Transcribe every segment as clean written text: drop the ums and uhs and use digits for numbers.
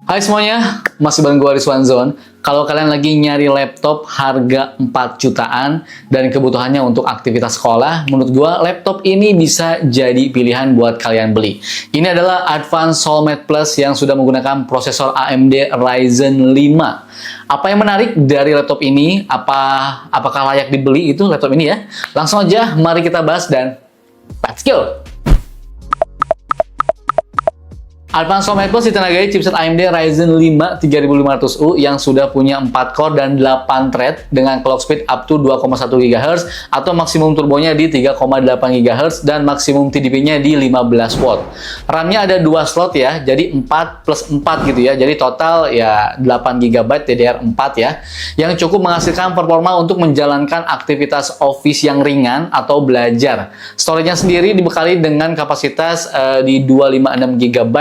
Hai semuanya, masih bareng gue Rizwan Zone. Kalau kalian lagi nyari laptop harga 4 jutaan dan kebutuhannya untuk aktivitas sekolah, menurut gue laptop ini bisa jadi pilihan buat kalian beli. Ini adalah Advanced Soulmate Plus yang sudah menggunakan prosesor AMD Ryzen 5. Apa yang menarik dari laptop ini? Apakah layak dibeli itu laptop ini ya? Langsung aja, mari kita bahas dan let's go! Advanced Soulmate Plus ditenagai chipset AMD Ryzen 5 3500U yang sudah punya 4 core dan 8 thread dengan clock speed up to 2,1 GHz atau maksimum turbonya di 3,8 GHz dan maksimum TDP-nya di 15 watt. RAM-nya ada 2 slot ya, jadi 4 plus 4 gitu ya. Jadi total ya 8 GB DDR4 ya, yang cukup menghasilkan performa untuk menjalankan aktivitas office yang ringan atau belajar. Storage-nya sendiri dibekali dengan kapasitas di 256 GB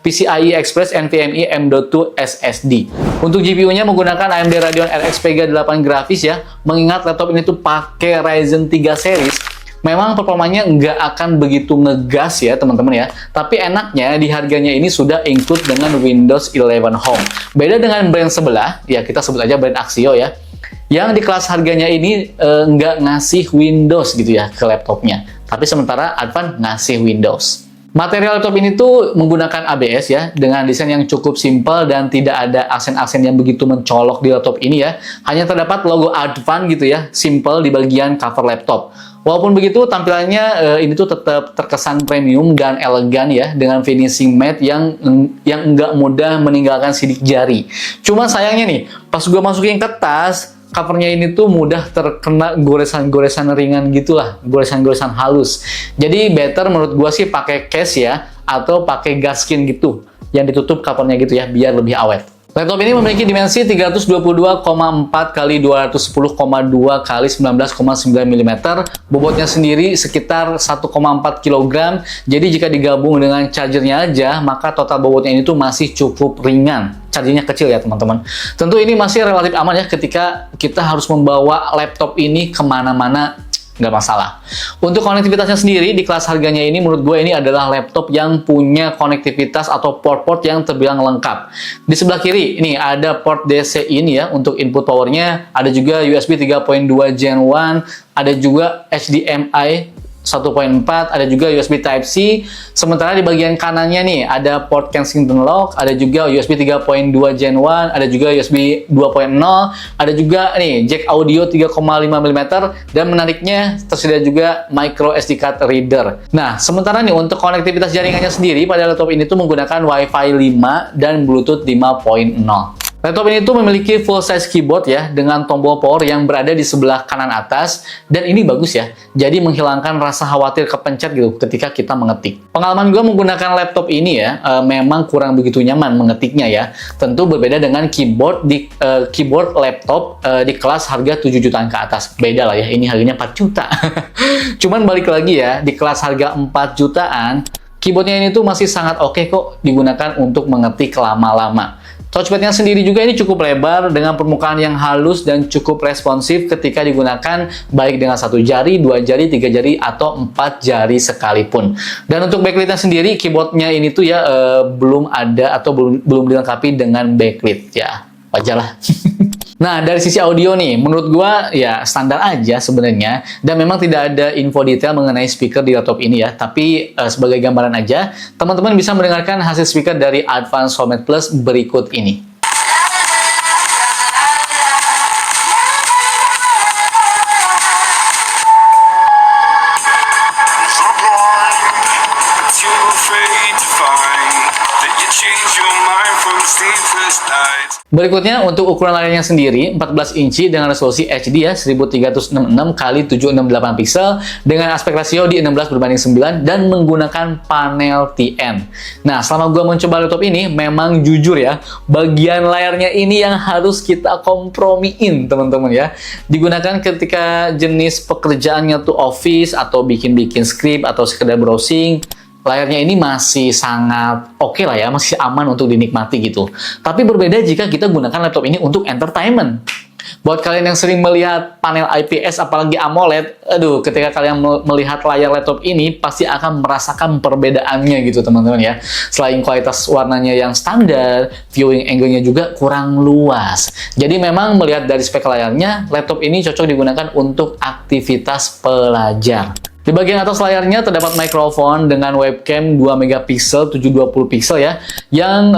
PCIe Express NVMe M.2 SSD. Untuk GPU-nya menggunakan AMD Radeon RX Vega 8 grafis ya. Mengingat laptop ini tuh pakai Ryzen 3 series, memang performanya nggak akan begitu ngegas ya teman-teman ya. Tapi enaknya di harganya ini sudah include dengan Windows 11 Home. Beda dengan brand sebelah, ya kita sebut aja brand Axio ya, yang di kelas harganya ini nggak ngasih Windows gitu ya ke laptopnya. Tapi sementara Advan ngasih Windows. Material laptop ini tuh menggunakan ABS ya, dengan desain yang cukup simpel dan tidak ada aksen-aksen yang begitu mencolok di laptop ini ya. Hanya terdapat logo Advan gitu ya, simple di bagian cover laptop. Walaupun begitu, tampilannya ini tuh tetap terkesan premium dan elegan ya, dengan finishing matte yang nggak mudah meninggalkan sidik jari. Cuma sayangnya nih, pas gue masukin ke tas, covernya ini tuh mudah terkena goresan-goresan ringan gitulah, goresan-goresan halus. Jadi better menurut gua sih pakai case ya, atau pakai gaskin gitu, yang ditutup covernya gitu ya, biar lebih awet. Laptop ini memiliki dimensi 322,4 x 210,2 x 19,9 mm. Bobotnya sendiri sekitar 1,4 kg. Jadi jika digabung dengan chargernya aja, maka total bobotnya ini tuh masih cukup ringan. Chargernya kecil ya teman-teman. Tentu ini masih relatif aman ya ketika kita harus membawa laptop ini kemana-mana. Nggak masalah. Untuk konektivitasnya sendiri, di kelas harganya ini menurut gue ini adalah laptop yang punya konektivitas atau port-port yang terbilang lengkap. Di sebelah kiri, ini ada port DC in ya, untuk input powernya. Ada juga USB 3.2 Gen 1, ada juga HDMI 1.4, ada juga USB Type-C. Sementara di bagian kanannya nih ada port Kensington Lock, ada juga USB 3.2 Gen 1, ada juga USB 2.0, ada juga nih jack audio 3,5 mm, dan menariknya tersedia juga micro SD card reader. Nah, sementara nih untuk konektivitas jaringannya sendiri pada laptop ini tuh menggunakan Wi-Fi 5 dan Bluetooth 5.0. Laptop ini tuh memiliki full size keyboard ya, dengan tombol power yang berada di sebelah kanan atas, dan ini bagus ya, jadi menghilangkan rasa khawatir kepencet gitu ketika kita mengetik. Pengalaman gue menggunakan laptop ini ya, memang kurang begitu nyaman mengetiknya ya. Tentu berbeda dengan keyboard keyboard laptop di kelas harga 7 jutaan ke atas. Beda lah ya, ini harganya 4 juta. Cuman balik lagi ya, di kelas harga 4 jutaan, keyboardnya ini tuh masih sangat oke kok digunakan untuk mengetik lama-lama. Touchpadnya sendiri juga ini cukup lebar dengan permukaan yang halus dan cukup responsif ketika digunakan baik dengan 1 jari, 2 jari, 3 jari, atau 4 jari sekalipun. Dan untuk backlightnya sendiri, keyboardnya ini tuh ya belum ada atau belum dilengkapi dengan backlight ya, wajar lah. Nah, dari sisi audio nih, menurut gua ya standar aja sebenarnya, dan memang tidak ada info detail mengenai speaker di laptop ini ya. Tapi sebagai gambaran aja, teman-teman bisa mendengarkan hasil speaker dari Advanced Soulmate Plus berikut ini. Berikutnya untuk ukuran layarnya sendiri 14 inci dengan resolusi HD ya 1366 x 768 pixel dengan aspek rasio di 16:9 dan menggunakan panel TN. Nah, selama gue mencoba laptop ini memang jujur ya, bagian layarnya ini yang harus kita kompromiin teman-teman ya. Digunakan ketika jenis pekerjaannya tuh office atau bikin-bikin script atau sekedar browsing. Layarnya ini masih sangat oke lah ya, masih aman untuk dinikmati gitu. Tapi berbeda jika kita gunakan laptop ini untuk entertainment. Buat kalian yang sering melihat panel IPS apalagi AMOLED, aduh, ketika kalian melihat layar laptop ini pasti akan merasakan perbedaannya gitu teman-teman ya. Selain kualitas warnanya yang standar, viewing angle-nya juga kurang luas. Jadi memang melihat dari spek layarnya, laptop ini cocok digunakan untuk aktivitas pelajar. Di bagian atas layarnya terdapat mikrofon dengan webcam 2 megapiksel 720 piksel ya, yang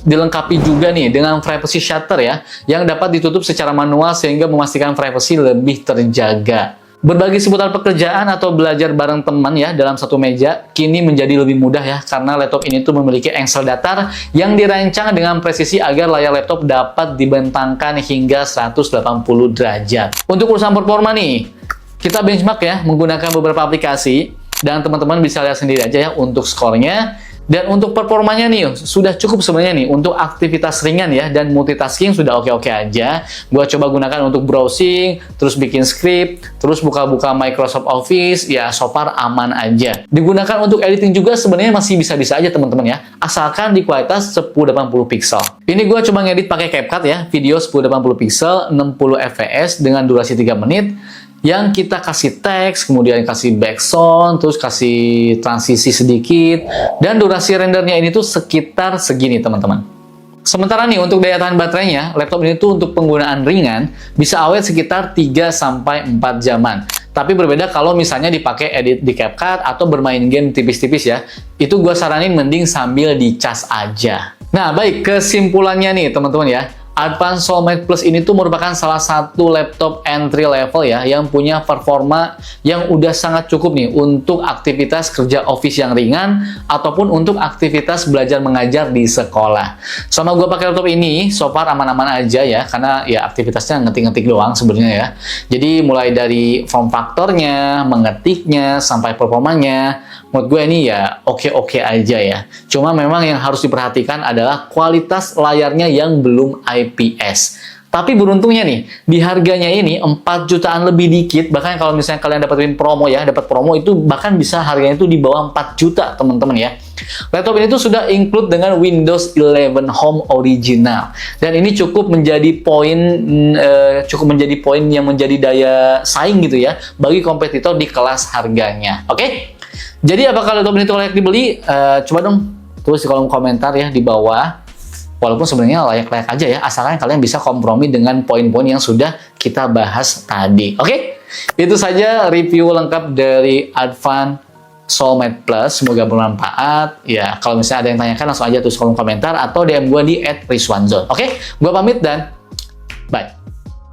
dilengkapi juga nih dengan privacy shutter ya, yang dapat ditutup secara manual sehingga memastikan privacy lebih terjaga. Berbagi seputar pekerjaan atau belajar bareng teman ya dalam satu meja kini menjadi lebih mudah ya, karena laptop ini tuh memiliki engsel datar yang dirancang dengan presisi agar layar laptop dapat dibentangkan hingga 180 derajat. Untuk urusan performa nih, kita benchmark ya menggunakan beberapa aplikasi dan teman-teman bisa lihat sendiri aja ya untuk skornya. Dan untuk performanya nih, sudah cukup sebenarnya nih untuk aktivitas ringan ya, dan multitasking sudah oke-oke aja. Gua coba gunakan untuk browsing, terus bikin script, terus buka-buka Microsoft Office, ya so far aman aja. Digunakan untuk editing juga sebenarnya masih bisa-bisa aja teman-teman ya, asalkan di kualitas 1080 pixel. Ini gua coba ngedit pakai CapCut ya, video 1080 pixel, 60 fps dengan durasi 3 menit. Yang kita kasih teks, kemudian kasih background, terus kasih transisi sedikit, dan durasi rendernya ini tuh sekitar segini teman-teman. Sementara nih untuk daya tahan baterainya, laptop ini tuh untuk penggunaan ringan bisa awet sekitar 3-4 jaman. Tapi berbeda kalau misalnya dipakai edit di CapCut atau bermain game tipis-tipis ya. Itu gua saranin mending sambil dicas aja. Nah baik, kesimpulannya nih teman-teman ya. Advan Soulmate Plus ini tuh merupakan salah satu laptop entry level ya, yang punya performa yang udah sangat cukup nih untuk aktivitas kerja office yang ringan ataupun untuk aktivitas belajar mengajar di sekolah. Sama gue pakai laptop ini, so far aman-aman aja ya, karena ya aktivitasnya ngetik-ngetik doang sebenarnya ya. Jadi mulai dari form faktornya, mengetiknya, sampai performanya, menurut gue ini ya oke-oke aja ya. Cuma memang yang harus diperhatikan adalah kualitas layarnya yang belum IPS. Tapi beruntungnya nih, di harganya ini 4 jutaan lebih dikit, bahkan kalau misalnya kalian dapetin promo ya, dapat promo itu bahkan bisa harganya itu di bawah 4 juta teman-teman ya. Laptop ini tuh sudah include dengan Windows 11 Home Original. Dan ini cukup menjadi poin yang menjadi daya saing gitu ya bagi kompetitor di kelas harganya. Oke? Jadi apakah laptop ini tuh layak dibeli? Coba dong tulis di kolom komentar ya di bawah. Walaupun sebenarnya layak-layak aja ya, asalkan kalian bisa kompromi dengan poin-poin yang sudah kita bahas tadi. Oke? Itu saja review lengkap dari Advan Soulmate Plus. Semoga bermanfaat. Ya, kalau misalnya ada yang tanyakan langsung aja tulis kolom komentar atau DM gue di @rizwanzon. Oke? Gue pamit dan bye.